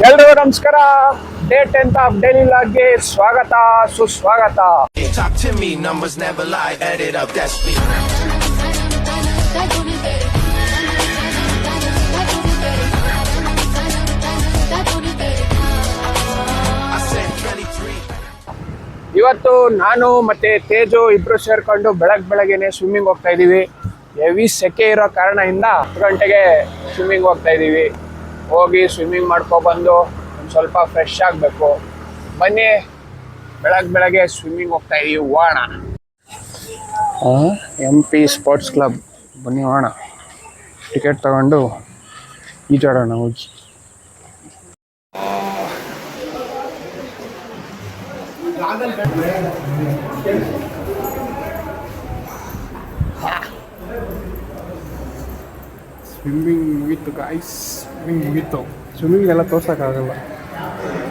ಎಲ್ರಿಗೂ ನಮಸ್ಕಾರ. Day 10 of daily ಲಾಗ್ಗೆ ಸ್ವಾಗತ ಸುಸ್ವಾಗತ. ಇವತ್ತು ನಾನು ಮತ್ತೆ ತೇಜು ಇಬ್ರು ಸೇರ್ಕೊಂಡು ಬೆಳಗ್ಗೆನೆ ಸ್ವಿಮ್ಮಿಂಗ್ ಹೋಗ್ತಾ ಇದೀವಿ. ಹೆವಿ ಸೆಕೆ ಇರೋ ಕಾರಣದಿಂದ 10 ಗಂಟೆಗೆ ಸ್ವಿಮ್ಮಿಂಗ್ ಹೋಗ್ತಾ ಇದೀವಿ. ಹೋಗಿ ಸ್ವಿಮ್ಮಿಂಗ್ ಮಾಡ್ಕೊಬಂದು ಒಂದು ಸ್ವಲ್ಪ ಫ್ರೆಶ್ ಆಗಬೇಕು. ಬನ್ನಿ ಬೆಳಗ್ಗೆ ಸ್ವಿಮ್ಮಿಂಗ್ ಹೋಗ್ತಾ ಇದೀವಿ. ಹೋಗೋಣ. MP ಸ್ಪೋರ್ಟ್ಸ್ ಕ್ಲಬ್ ಬನ್ನಿ ಹೋಗೋಣ. ಟಿಕೆಟ್ ತಗೊಂಡು ಈಜಾಡೋಣ ಹೋಗಿ. ಸ್ವಿಮ್ಮಿಂಗ್ ಮುಗೀತು ಗಾಯ್ಸ್. ಸ್ವಿಮ್ಮಿಂಗ್ ಮುಗೀತು. ಸ್ವಿಮ್ಮಿಂಗ್ ಎಲ್ಲ ತೋರ್ಸೋಕ್ಕಾಗಲ್ಲ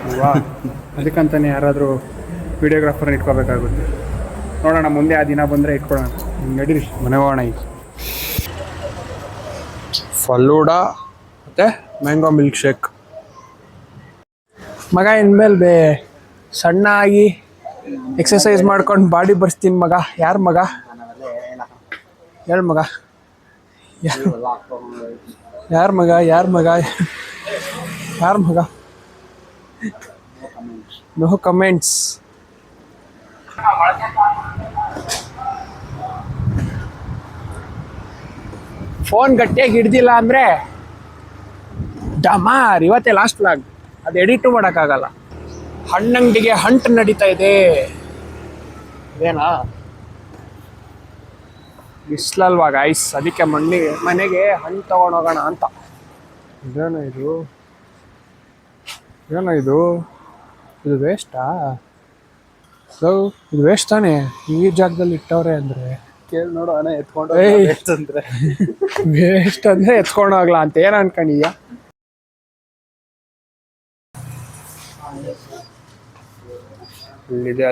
ಅಲ್ವಾ? ಅದಕ್ಕಂತಾನೆ ಯಾರಾದರೂ ವಿಡಿಯೋಗ್ರಾಫರ್ನ ಇಟ್ಕೋಬೇಕಾಗುತ್ತೆ. ನೋಡೋಣ ಮುಂದೆ ಆ ದಿನ ಬಂದರೆ ಇಟ್ಕೊಳ್ಳೋಣ. ನಡೀರಿ ಮನೆ ಹೋಗೋಣ. ಈಗ ಫಲೂಡಾ ಮತ್ತು ಮ್ಯಾಂಗೋ ಮಿಲ್ಕ್ ಶೇಕ್. ಮಗ ಇನ್ಮೇಲೆ ಸಣ್ಣ ಆಗಿ ಎಕ್ಸಸೈಸ್ ಮಾಡ್ಕೊಂಡು ಬಾಡಿ ಬರ್ಸ್ತೀನಿ ಮಗ. ಯಾರು ಮಗ? ಹೇಳು ಮಗ. ಯಾರ ಮಗ? No comments. ಫೋನ್ ಗಟ್ಟಿಯಾಗಿ ಹಿಡ್ದಿಲ್ಲ ಅಂದರೆ ಡಮಾರ್. ಇವತ್ತೇ ಲಾಸ್ಟ್ ವ್ಲಾಗ್. ಅದು ಎಡಿಟು ಮಾಡೋಕ್ಕಾಗಲ್ಲ. ಹಣ್ಣಂಗಡಿಗೆ ಹಂಟ್ ನಡೀತಾ ಇದೆ. ಇದೇನಾ ಬಿಸ್ಲಲ್ವಾ ಗಾಯ್ಸ್? ಅದಕ್ಕೆ ಮನೆಗೆ ಹಣ್ಣು ತಗೊಂಡೋಗೋಣ ಅಂತ. ಇದೇನೋ ಇದು ವೇಸ್ಟಾ? ಇದು ವೇಸ್ಟ್ ತಾನೇ? ಈ ಜಾಗದಲ್ಲಿ ಇಟ್ಟವ್ರೆ ಅಂದರೆ ಕೇಳಿ ನೋಡು ಅಣ್ಣ. ಎತ್ಕೊಂಡು ವೇಸ್ಟ್ ಅಂದರೆ ಎತ್ಕೊಂಡು ಹೋಗ್ಲಾ ಅಂತ ಏನು ಅನ್ಕೊಂಡಿದ್ಯಾ?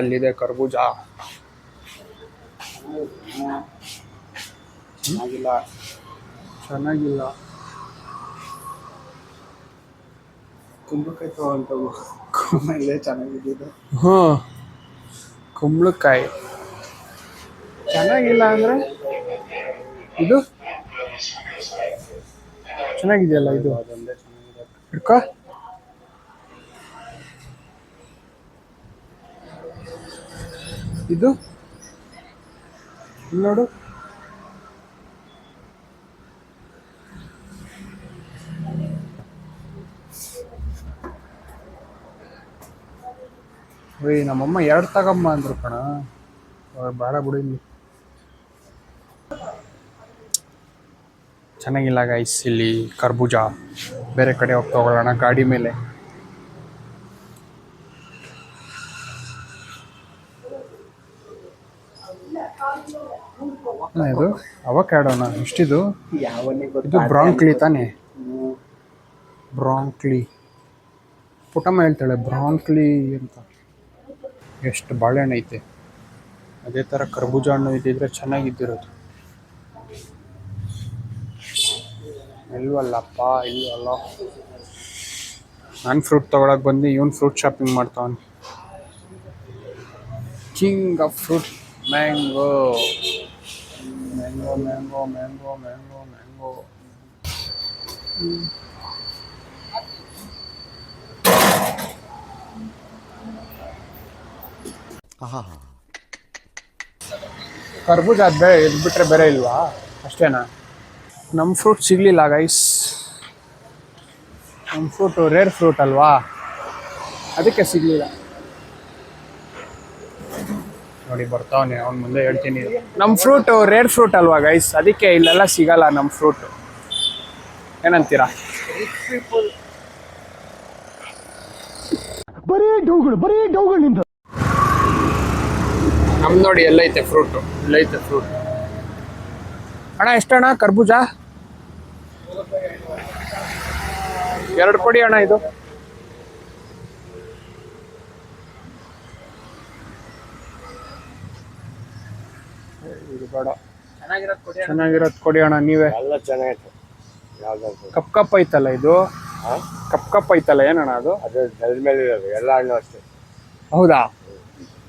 ಅಲ್ಲಿದೆ ಕರ್ಬೂಜ. ಚೆನ್ನಾಗಿಲ್ಲ. ಕುಂಬಳಕಾಯಿ ತಗೊಂಡು ಚೆನ್ನಾಗಿದ್ದು. ಕುಂಬಳಕಾಯಿ ಚೆನ್ನಾಗಿಲ್ಲ ಅಂದರೆ ಇದು ಚೆನ್ನಾಗಿದೆಯಲ್ಲ. ಇದು ಹಿಡ್ಕೊ. ಇದು ನೋಡು. ನಮ್ಮಮ್ಮ 2 ತಗೊಂಬ ಅಂದ್ರು ಕಣ. ಬೇಡ ಬಿಡಿ. ಚೆನ್ನಾಗಿಲ್ಲ ಗೈಸ್ ಇಲ್ಲಿ ಕರ್ಬೂಜ. ಬೇರೆ ಕಡೆ ಹೋಗಿ ತಗೊಳ್ಳೋಣ ಗಾಡಿ ಮೇಲೆ. ಇದು ಅವಕ್ಯಾಡೋಣ. ಇಷ್ಟಿದು. ಇದು ಬ್ರಾಂಕ್ಲಿ ತಾನೇ? ಬ್ರಾಂಕ್ಲಿ. ಪುಟಮ್ಮ ಹೇಳ್ತಾಳೆ ಬ್ರಾಂಕ್ಲಿ ಅಂತ. ಎಷ್ಟು ಬಾಳೆಹಣ್ಣು ಐತೆ. ಅದೇ ಥರ ಕರ್ಬೂಜ ಹಣ್ಣು ಇದ್ದಿದ್ರೆ ಚೆನ್ನಾಗಿದ್ದಿರೋದು. ಇಲ್ವಲ್ಲಪ್ಪ. ನಾನು ಫ್ರೂಟ್ ತೊಗೊಳಕ್ಕೆ ಬಂದು ಇವನು ಫ್ರೂಟ್ ಶಾಪಿಂಗ್ ಮಾಡ್ತಾವನು. King of fruit mango. ಕರ್ಬೂಜ ಬೇರೆ ಇದು ಬಿಟ್ರೆ ಬೇರೆ ಇಲ್ವಾ? ಅಷ್ಟೇನಾ? ನಮ್ಮ ಫ್ರೂಟ್ ಸಿಗಲಿಲ್ಲ ಗೈಸ್. ನಮ್ಮ ಫ್ರೂಟು ರೇರ್ ಫ್ರೂಟ್ ಅಲ್ವಾ, ಅದಕ್ಕೆ ಸಿಗಲಿಲ್ಲ. ನೋಡಿ ಬರ್ತಾವನೆ ಅವ್ನ ಮುಂದೆ ಹೇಳ್ತೀನಿ. ನಮ್ಮ ಫ್ರೂಟು ರೇರ್ ಫ್ರೂಟ್ ಅಲ್ವಾ ಗೈಸ್, ಅದಕ್ಕೆ ಇಲ್ಲೆಲ್ಲ ಸಿಗಲ್ಲ ನಮ್ಮ ಫ್ರೂಟು. ಏನಂತೀರಾ? ಬರೀ ಡೌಗಳು. ನಮ್ದು ನೋಡಿ ಎಲ್ಲೈತೆ ಫ್ರೂಟು. ಇಲ್ಲೈತೆ ಫ್ರೂಟ್. ಅಣ್ಣ ಎಷ್ಟಣ್ಣ ಕರ್ಬೂಜ? 2 ಕೊಡಿ ಅಣ್ಣ. ಇದು ಬೇಡ. ಚೆನ್ನಾಗಿರೋದು ಕೊಡಿ ಅಣ್ಣ ನೀವೇ. ಕಪ್ ಐತಲ್ಲ ಇದು. ಕಪ್ ಕಪ್ ಐತಲ್ಲ ಏನಣ್ಣ ಅದು? ಅದು ನೆಲದ ಮೇಲೆ ಇರೋದು ಎಲ್ಲ ಹಣ್ಣು ಅಷ್ಟೇ. ಹೌದಾ?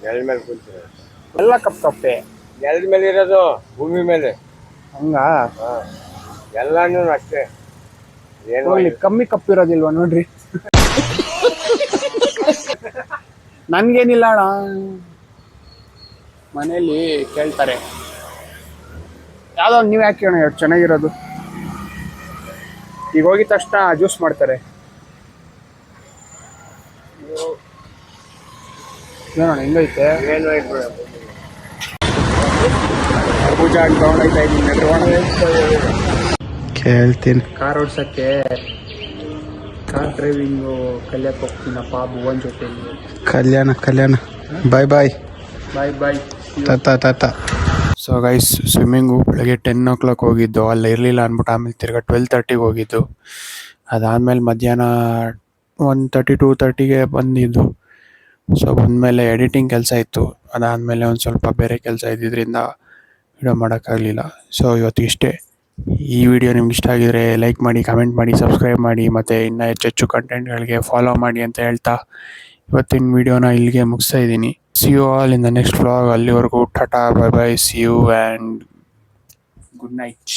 ನೆಲದ ಮೇಲೆ ಕೂತಿರೋದು. ಎಲ್ಲ ಕಪ್ ಕಪ್ಪೆ. ನೆಲದ ಮೇಲೆ ಇರೋದು ಭೂಮಿ ಮೇಲೆ. ಹಂಗಾ? ಎಲ್ಲ ಹಣ್ಣು ಅಷ್ಟೇ. ಏನು ಹೋಗ್ಲಿ, ಕಮ್ಮಿ ಕಪ್ ಇರೋದಿಲ್ವಾ ನೋಡ್ರಿ. ನನ್ಗೇನಿಲ್ಲ ಅಣ್ಣ, ಮನೇಲಿ ಕೇಳ್ತಾರೆ ಯಾವ್ದೋ ನೀವು ಯಾಕೆ ಅಣ್ಣ ಎಷ್ಟು ಚೆನ್ನಾಗಿರೋದು. ಈಗ ಹೋಗಿದ ತಕ್ಷಣ ಜ್ಯೂಸ್ ಮಾಡ್ತಾರೆ. ಏನಣ್ಣ ಹಿಂಗೈತೆ? ಏನು ಇಟ್ಬಿಡೋದು. ಪೂಜಾ ತಗೊಂಡೋಗ್ತಾ ಇದ್ದೀನಿ ನೆಟ್ಕೊಂಡು. ಕೇಳ್ತೀನಿ. ಕಾರ್ ಓಡ್ಸಕ್ಕೆ, ಕಾರ್ ಡ್ರೈವಿಂಗು ಕಲಿಯಕ್ಕೆ ಹೋಗ್ತೀನಪ್ಪ ಭುವನ್ ಜೊತೆಲಿ. ಕಲ್ಯಾಣ ಬಾಯ್ ಬಾಯ್ ಬಾಯ್ ಬಾಯ್. ತಾತ. ಸೊ ಗೈಸ್, ಸ್ವಿಮ್ಮಿಂಗು ಬೆಳಗ್ಗೆ 10 o'clock ಹೋಗಿದ್ದು, ಅಲ್ಲಿ ಇರಲಿಲ್ಲ ಅಂದ್ಬಿಟ್ಟು ಆಮೇಲೆ ತಿರ್ಗಾ 12:30ಗೆ ಹೋಗಿದ್ದು. ಅದಾದಮೇಲೆ ಮಧ್ಯಾಹ್ನ 1:30 2:30ಗೆ ಬಂದಿದ್ದು. ಸೊ ಬಂದಮೇಲೆ ಎಡಿಟಿಂಗ್ ಕೆಲಸ ಇತ್ತು. ಅದಾದಮೇಲೆ ಒಂದು ಸ್ವಲ್ಪ ಬೇರೆ ಕೆಲಸ ಇದ್ದಿದ್ದರಿಂದ ವಿಡಿಯೋ ಮಾಡೋಕ್ಕಾಗಲಿಲ್ಲ. ಸೊ ಇವತ್ತಿಷ್ಟೇ. ಈ ವಿಡಿಯೋ ನಿಮ್ಗೆ ಇಷ್ಟ ಆಗಿದ್ರೆ ಲೈಕ್ ಮಾಡಿ, ಕಮೆಂಟ್ ಮಾಡಿ, ಸಬ್ಸ್ಕ್ರೈಬ್ ಮಾಡಿ, ಮತ್ತು ಇನ್ನೂ ಹೆಚ್ಚೆಚ್ಚು ಕಂಟೆಂಟ್ಗಳಿಗೆ ಫಾಲೋ ಮಾಡಿ ಅಂತ ಹೇಳ್ತಾ ಇವತ್ತಿನ ವಿಡಿಯೋನ ಇಲ್ಲಿಗೆ ಮುಗಿಸ್ತಾ ಇದ್ದೀನಿ. See you all in the next vlog. ಅಲ್ಲಿವರೆಗೂ ಟಾಟಾ, bye bye, see you and good night.